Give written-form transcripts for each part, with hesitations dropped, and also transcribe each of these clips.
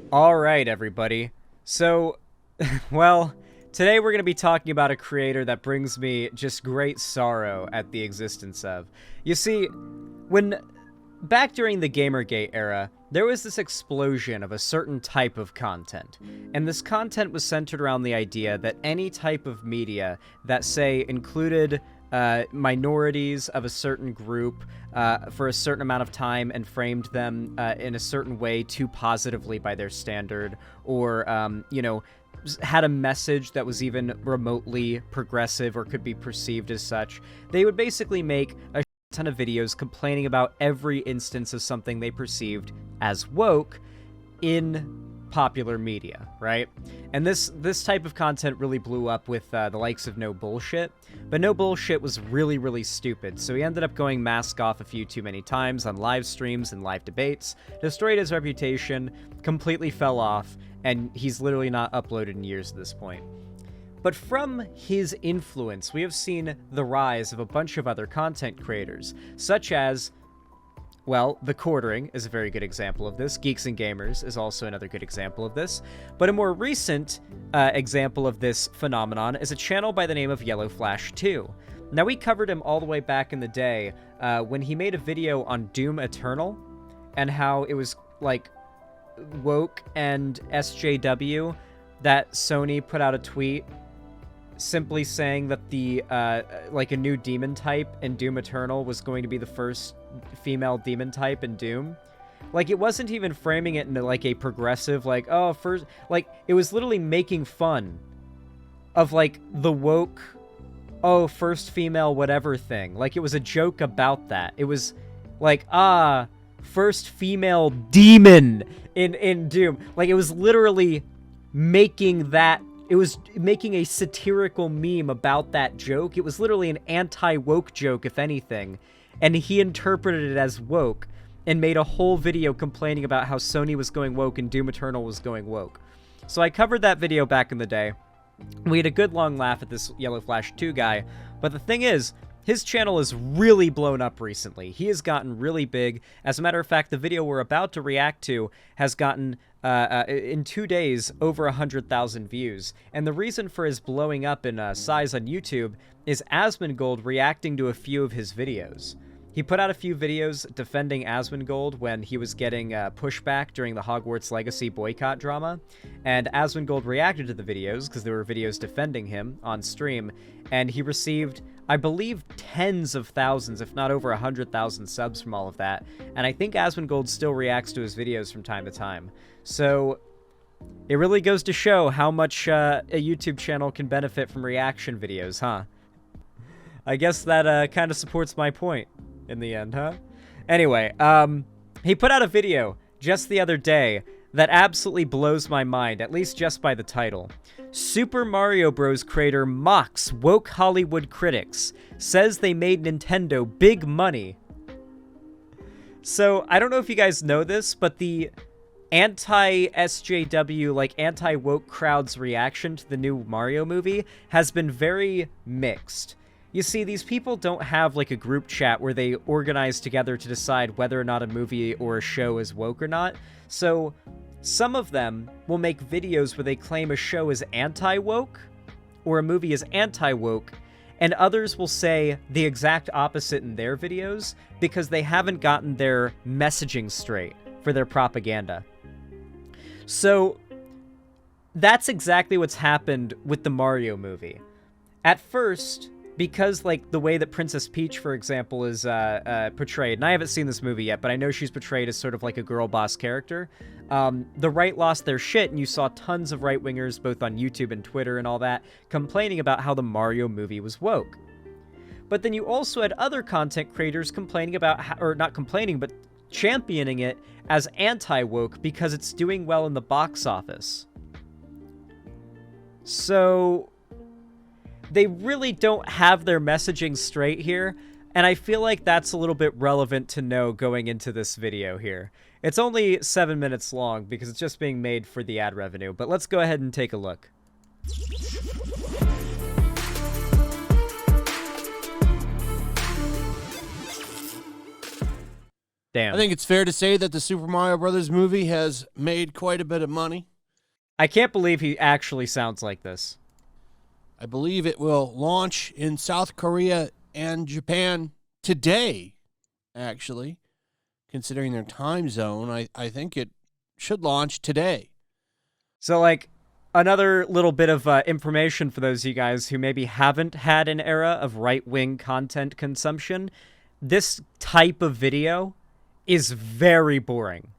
All right, everybody. So, well, today we're going to be talking about a creator that brings me just great sorrow at the existence of. You see, when back during the Gamergate era, there was this explosion of a certain type of content. And this content was centered around the idea that any type of media that, say, included minorities of a certain group for a certain amount of time and framed them in a certain way too positively by their standard, or, had a message that was even remotely progressive or could be perceived as such, they would basically make a ton of videos complaining about every instance of something they perceived as woke in popular media, right? And this type of content really blew up with the likes of No Bullshit, but No Bullshit was really, really stupid, so he ended up going mask off a few too many times on live streams and live debates, destroyed his reputation, completely fell off, and he's literally not uploaded in years at this point. But from his influence, we have seen the rise of a bunch of other content creators, such as, well, The Quartering is a very good example of this. Geeks and Gamers is also another good example of this. But a more recent example of this phenomenon is a channel by the name of Yellow Flash 2. Now, we covered him all the way back in the day when he made a video on Doom Eternal and how it was, like, woke and SJW that Sony put out a tweet simply saying that the like a new demon type in Doom Eternal was going to be the first female demon type in Doom. Like, it wasn't even framing it into like a progressive, like, oh, first, like, it was literally making fun of like the woke, oh, first female whatever thing. Like, it was a joke about that. It was like, first female demon in Doom. Like, it was literally making that. It was making a satirical meme about that joke. It was literally an anti-woke joke, if anything. And he interpreted it as woke and made a whole video complaining about how Sony was going woke and Doom Eternal was going woke. So I covered that video back in the day. We had a good long laugh at this Yellow Flash 2 guy. But the thing is, his channel has really blown up recently. He has gotten really big. As a matter of fact, the video we're about to react to has gotten, in 2 days, over 100,000 views. And the reason for his blowing up in size on YouTube is Asmongold reacting to a few of his videos. He put out a few videos defending Asmongold when he was getting pushback during the Hogwarts Legacy boycott drama. And Asmongold reacted to the videos, because there were videos defending him on stream, and he received, I believe, tens of thousands, if not over 100,000 subs from all of that. And I think Asmongold still reacts to his videos from time to time. So it really goes to show how much a YouTube channel can benefit from reaction videos, huh? I guess that kind of supports my point in the end, huh? Anyway, he put out a video just the other day that absolutely blows my mind, at least just by the title. Super Mario Bros. Creator mocks woke Hollywood critics, says they made Nintendo big money. So, I don't know if you guys know this, but the anti-SJW, like anti-woke crowd's reaction to the new Mario movie has been very mixed. You see, these people don't have like a group chat where they organize together to decide whether or not a movie or a show is woke or not. So some of them will make videos where they claim a show is anti-woke or a movie is anti-woke, and others will say the exact opposite in their videos because they haven't gotten their messaging straight for their propaganda. So that's exactly what's happened with the Mario movie. At first, because, like, the way that Princess Peach, for example, is portrayed, and I haven't seen this movie yet, but I know she's portrayed as sort of like a girl boss character, the right lost their shit, and you saw tons of right-wingers, both on YouTube and Twitter and all that, complaining about how the Mario movie was woke. But then you also had other content creators complaining about, or not complaining, but championing it as anti-woke because it's doing well in the box office. So they really don't have their messaging straight here, and I feel like that's a little bit relevant to know going into this video here. It's only 7 minutes long because it's just being made for the ad revenue, but let's go ahead and take a look. I Damn. think it's fair to say that the Super Mario Brothers movie has made quite a bit of money. I can't believe he actually sounds like this. I believe it will launch in South Korea and Japan today, actually. Considering their time zone, I think it should launch today. So, like, another little bit of information for those of you guys who maybe haven't had an era of right-wing content consumption. This type of video is very boring.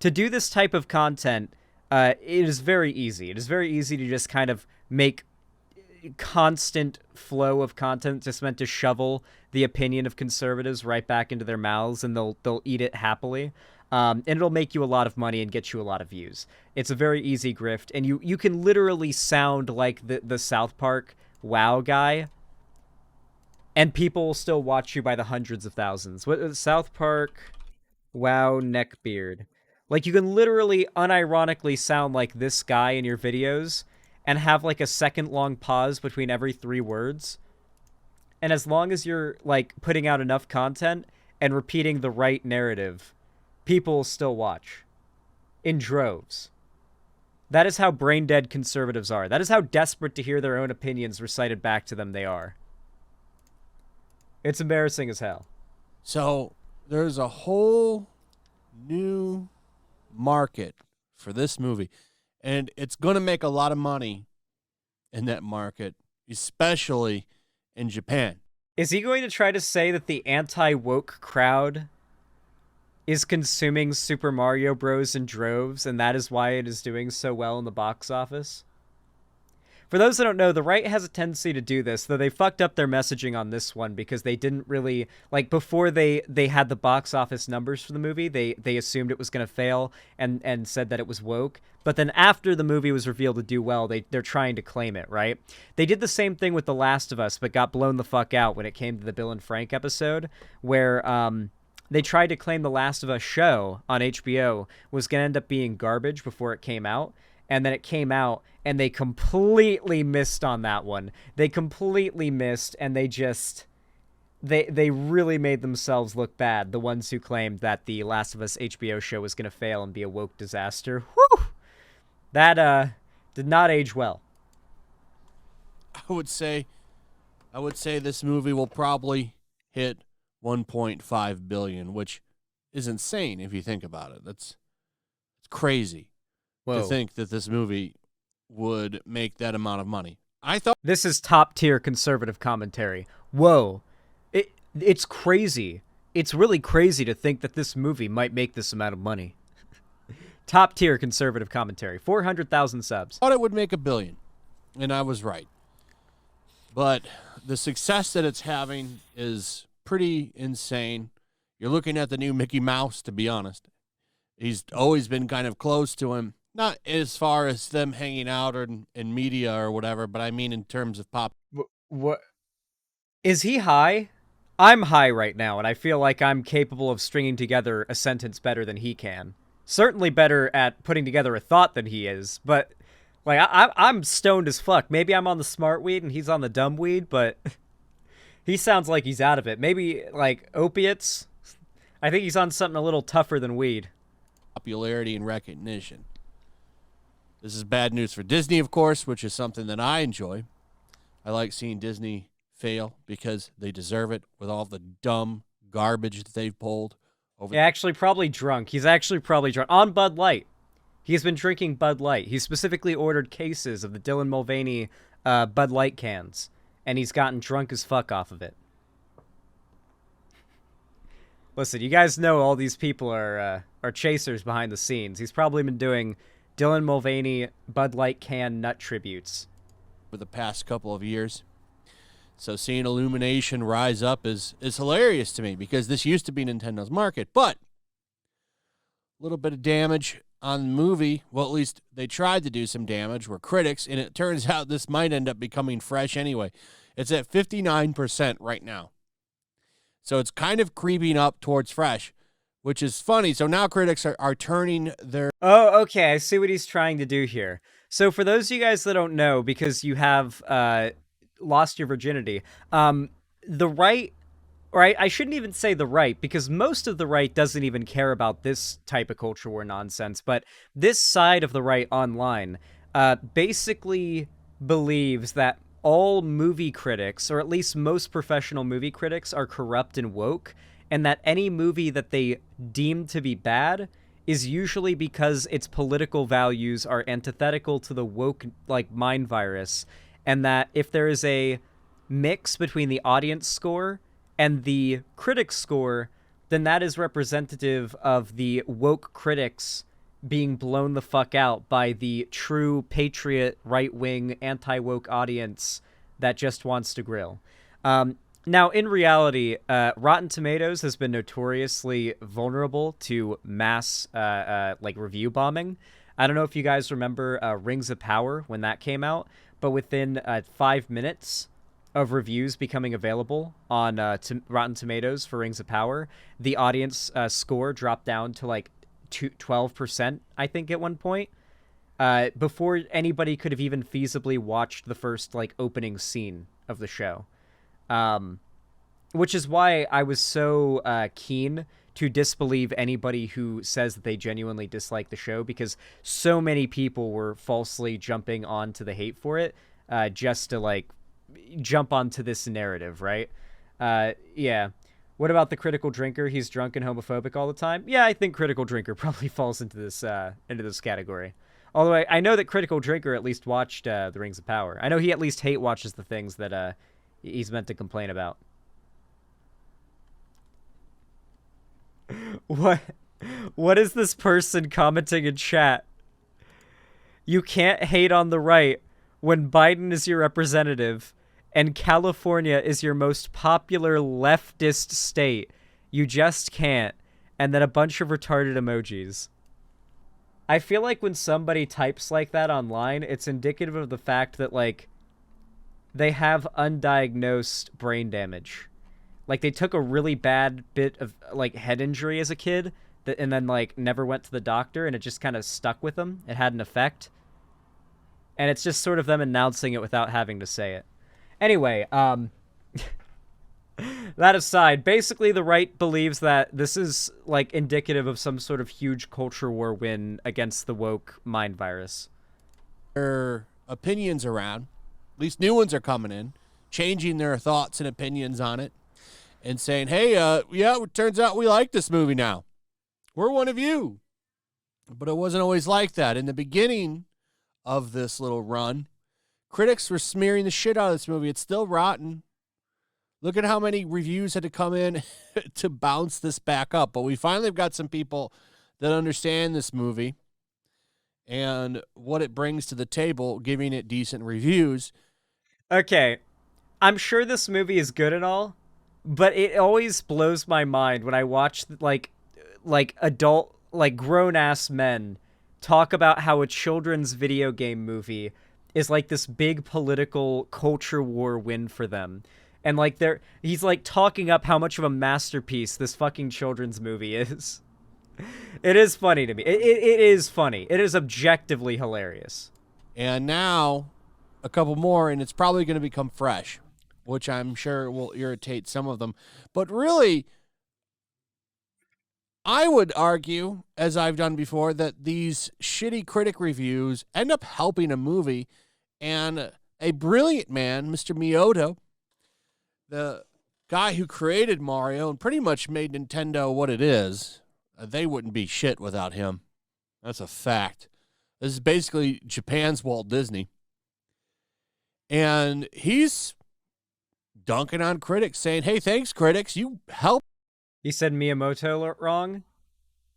To do this type of content, it is very easy. It is very easy to just kind of make constant flow of content just meant to shovel the opinion of conservatives right back into their mouths, and they'll eat it happily. And it'll make you a lot of money and get you a lot of views. It's a very easy grift, and you can literally sound like the South Park WoW guy, and people will still watch you by the hundreds of thousands. What South Park WoW neckbeard? Like, you can literally unironically sound like this guy in your videos and have like a second long pause between every 3 words. And as long as you're like putting out enough content and repeating the right narrative, people will still watch in droves. That is how brain dead conservatives are. That is how desperate to hear their own opinions recited back to them they are. It's embarrassing as hell. So there's a whole new market for this movie, and it's going to make a lot of money in that market, especially in Japan. Is he going to try to say that the anti woke crowd is consuming Super Mario Bros. In droves, and that is why it is doing so well in the box office? For those that don't know, the right has a tendency to do this, though they fucked up their messaging on this one because they didn't really like before they had the box office numbers for the movie, they assumed it was going to fail and said that it was woke. But then after the movie was revealed to do well, they're trying to claim it, right? They did the same thing with The Last of Us, but got blown the fuck out when it came to the Bill and Frank episode, where they tried to claim The Last of Us show on HBO was going to end up being garbage before it came out. And then it came out, and they completely missed on that one. They completely missed, and they really made themselves look bad. The ones who claimed that the Last of Us HBO show was going to fail and be a woke disaster. Whew! That did not age well. I would say this movie will probably hit 1.5 billion, which is insane if you think about it. It's crazy to Whoa. think that this movie would make that amount of money. I thought This is top tier conservative commentary. Whoa. It's crazy. It's really crazy to think that this movie might make this amount of money. Top tier conservative commentary. 400,000 subs. it would make a billion, and I was right. But the success that it's having is pretty insane. You're looking at the new Mickey Mouse, to be honest. He's always been kind of close to him. Not as far as them hanging out or in media or whatever, but I mean in terms of pop. What? Is he high? I'm high right now, and I feel like I'm capable of stringing together a sentence better than he can. Certainly better at putting together a thought than he is, but like I'm stoned as fuck. Maybe I'm on the smart weed and he's on the dumb weed, but he sounds like he's out of it. Maybe like opiates. I think he's on something a little tougher than weed. Popularity and recognition. This is bad news for Disney, of course, which is something that I enjoy. I like seeing Disney fail because they deserve it with all the dumb garbage that they've pulled over. Yeah, actually, probably drunk. He's actually probably drunk on Bud Light. He's been drinking Bud Light. He specifically ordered cases of the Dylan Mulvaney Bud Light cans, and he's gotten drunk as fuck off of it. Listen, you guys know all these people are chasers behind the scenes. He's probably been doing Dylan Mulvaney Bud Light can nut tributes for the past couple of years. So seeing Illumination rise up is hilarious to me because this used to be Nintendo's market, but a little bit of damage on the movie. Well, at least they tried to do some damage. Were critics, and it turns out this might end up becoming fresh anyway. It's at 59% right now. So it's kind of creeping up towards fresh, which is funny. So now critics are turning their... Oh, okay. I see what he's trying to do here. So for those of you guys that don't know, because you have lost your virginity, the right or I shouldn't even say the right, because most of the right doesn't even care about this type of culture war nonsense, but this side of the right online basically believes that all movie critics, or at least most professional movie critics, are corrupt and woke, and that any movie that they deem to be bad is usually because its political values are antithetical to the woke like mind virus, and that if there is a mix between the audience score and the critic score, then that is representative of the woke critics being blown the fuck out by the true patriot, right wing, anti woke audience that just wants to grill. Now, in reality, Rotten Tomatoes has been notoriously vulnerable to mass like review bombing. I don't know if you guys remember Rings of Power when that came out, but within 5 minutes of reviews becoming available on Rotten Tomatoes for Rings of Power, the audience score dropped down to like 12%, I think, at one point, before anybody could have even feasibly watched the first like opening scene of the show. Which is why I was so keen to disbelieve anybody who says that they genuinely dislike the show, because so many people were falsely jumping onto the hate for it just to like jump onto this narrative, right? Yeah. What about the critical drinker? He's drunk and homophobic all the time. Yeah, I think critical drinker probably falls into this category. Although I know that critical drinker at least watched the Rings of Power. I know he at least hate watches the things that he's meant to complain about. What? What is this person commenting in chat? You can't hate on the right when Biden is your representative and California is your most popular leftist state. You just can't. And then a bunch of retarded emojis. I feel like when somebody types like that online, it's indicative of the fact that, like, they have undiagnosed brain damage. Like, they took a really bad bit of, like, head injury as a kid, and then, like, never went to the doctor, and it just kind of stuck with them. It had an effect. And it's just sort of them announcing it without having to say it. Anyway, that aside, basically the right believes that this is, like, indicative of some sort of huge culture war win against the woke mind virus. Their opinions around, at least new ones are coming in, changing their thoughts and opinions on it, and saying, hey, yeah, it turns out we like this movie now. We're one of you. But it wasn't always like that. In the beginning of this little run, critics were smearing the shit out of this movie. It's still rotten. Look at how many reviews had to come in to bounce this back up. But we finally have got some people that understand this movie and what it brings to the table, giving it decent reviews. Okay, I'm sure this movie is good and all, but it always blows my mind when I watch like adult, like grown ass men talk about how a children's video game movie is like this big political culture war win for them. And like he's like talking up how much of a masterpiece this fucking children's movie is. It is funny to me. It is funny. It is objectively hilarious. And now a couple more, and it's probably going to become fresh, which I'm sure will irritate some of them. But really, I would argue, as I've done before, that these shitty critic reviews end up helping a movie. And a brilliant man, Mr. Miyamoto, the guy who created Mario and pretty much made Nintendo what it is, they wouldn't be shit without him. That's a fact. This is basically Japan's Walt Disney. And he's dunking on critics, saying, hey, thanks, critics. You helped. He said Miyamoto wrong?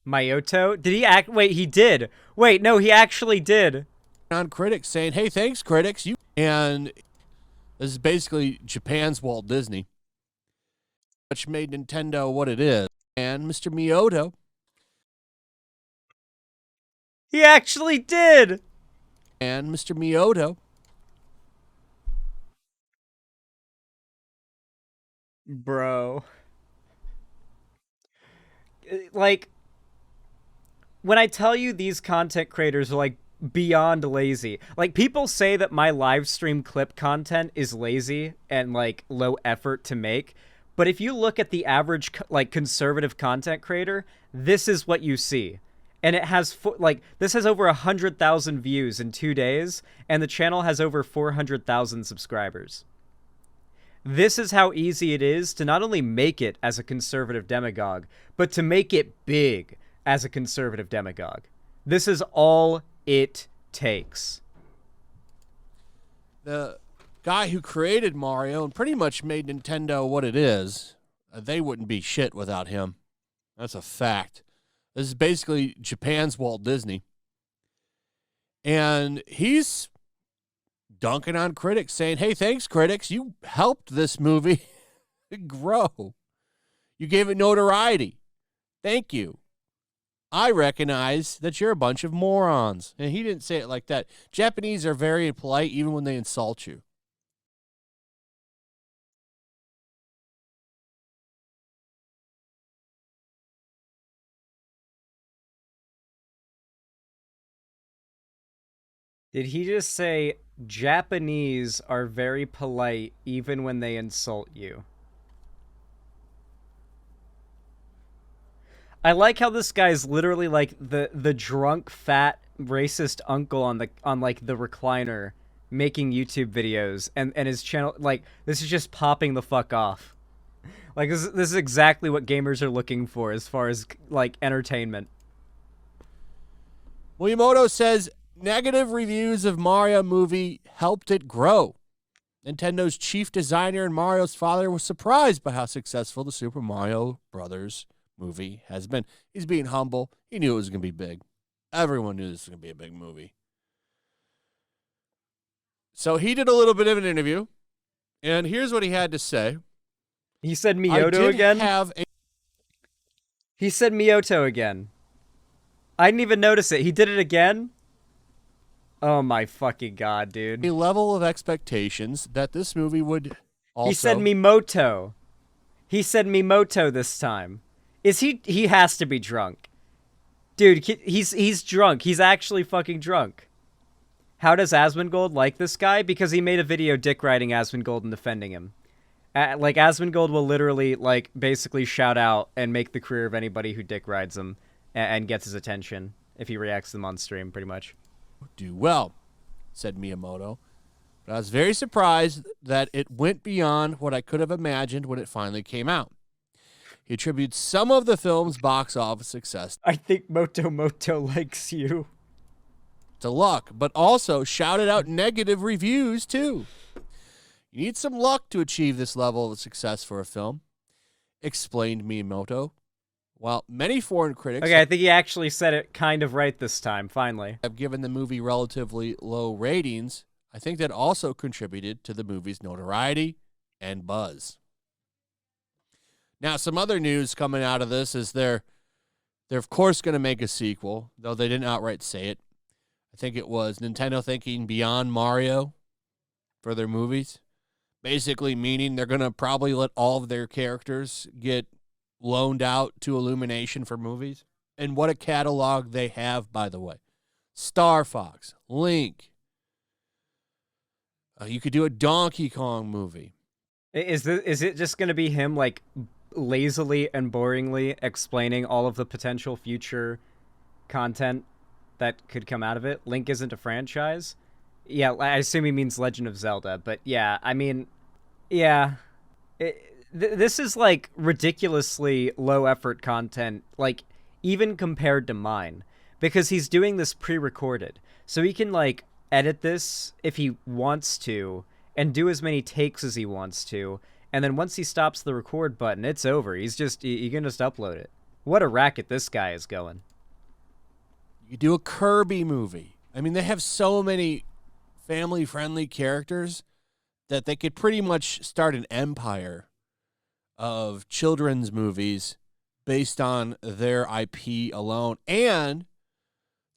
Miyamoto? Did he act? Wait, he did. Wait, no, he actually did. On critics, saying, hey, thanks, critics. You. And this is basically Japan's Walt Disney, which made Nintendo what it is. And Mr. Miyamoto. He actually did. And Mr. Miyamoto. Bro. Like, when I tell you these content creators are like beyond lazy, like people say that my live stream clip content is lazy and like low effort to make, But if you look at the average like conservative content creator, this is what you see. And it has like this has over 100,000 views in 2 days, and the channel has over 400,000 subscribers. This is how easy it is to not only make it as a conservative demagogue, but to make it big as a conservative demagogue. This is all it takes. The guy who created Mario and pretty much made Nintendo what it is, they wouldn't be shit without him. That's a fact. This is basically Japan's Walt Disney. And he's dunking on critics, saying, hey, thanks, critics. You helped this movie grow. You gave it notoriety. Thank you. I recognize that you're a bunch of morons. And he didn't say it like that. Japanese are very polite even when they insult you. Did he just say Japanese are very polite even when they insult you? I like how this guy's literally like the drunk fat racist uncle on like the recliner making YouTube videos, and his channel, like, this is just popping the fuck off. Like this is exactly what gamers are looking for as far as like entertainment. Miyamoto says negative reviews of Mario movie helped it grow. Nintendo's chief designer and Mario's father was surprised by how successful the Super Mario Brothers movie has been. He's being humble. He knew it was going to be big. Everyone knew this was going to be a big movie. So he did a little bit of an interview, and here's what he had to say. He said Miyoto again? He said Miyoto again. I didn't even notice it. He did it again? Oh my fucking god, dude. A level of expectations that this movie would also... He said Mimoto. He said Mimoto this time. He has to be drunk. Dude, he's drunk. He's actually fucking drunk. How does Asmongold like this guy? Because he made a video dick riding Asmongold and defending him. Like, Asmongold will literally, like, basically shout out and make the career of anybody who dick rides him and gets his attention if he reacts to them on stream, pretty much. Do well, said Miyamoto. But I was very surprised that it went beyond what I could have imagined when it finally came out. He attributes some of the film's box office success. I think Moto likes you. To luck, but also shouted out negative reviews, too. You need some luck to achieve this level of success for a film, explained Miyamoto. While many foreign critics... Okay, I think he actually said it kind of right this time, finally. ...have given the movie relatively low ratings, I think that also contributed to the movie's notoriety and buzz. Now, some other news coming out of this is they're of course going to make a sequel, though they didn't outright say it. I think it was Nintendo thinking beyond Mario for their movies. Basically meaning they're going to probably let all of their characters get loaned out to Illumination for movies. And what a catalog they have, by the way. Star Fox, Link. You could do a Donkey Kong movie. Is it just going to be him, like, lazily and boringly explaining all of the potential future content that could come out of it? Link isn't a franchise? Yeah, I assume he means Legend of Zelda, but yeah, I mean, yeah. This is, like, ridiculously low-effort content, like, even compared to mine, because he's doing this pre-recorded, so he can, like, edit this if he wants to, and do as many takes as he wants to, and then once he stops the record button, it's over. He can just upload it. What a racket this guy is going. You do a Kirby movie. I mean, they have so many family-friendly characters that they could pretty much start an empire of children's movies based on their IP alone. And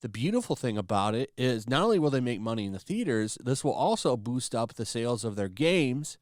the beautiful thing about it is not only will they make money in the theaters, this will also boost up the sales of their games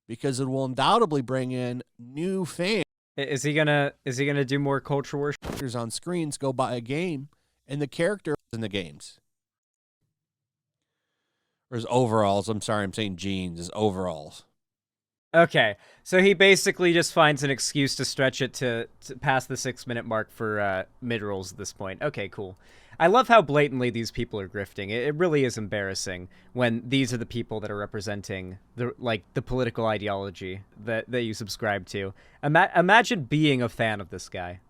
because it will undoubtedly bring in new fans. Is he gonna do more culture wars? On screens go buy a game and the character in the games. Or his overalls. I'm sorry, I'm saying jeans. His overalls. Okay, so he basically just finds an excuse to stretch it to past the 6 minute mark for mid rolls at this point. Okay, cool. I love how blatantly these people are grifting. It really is embarrassing when these are the people that are representing the political ideology that you subscribe to. Imagine being a fan of this guy.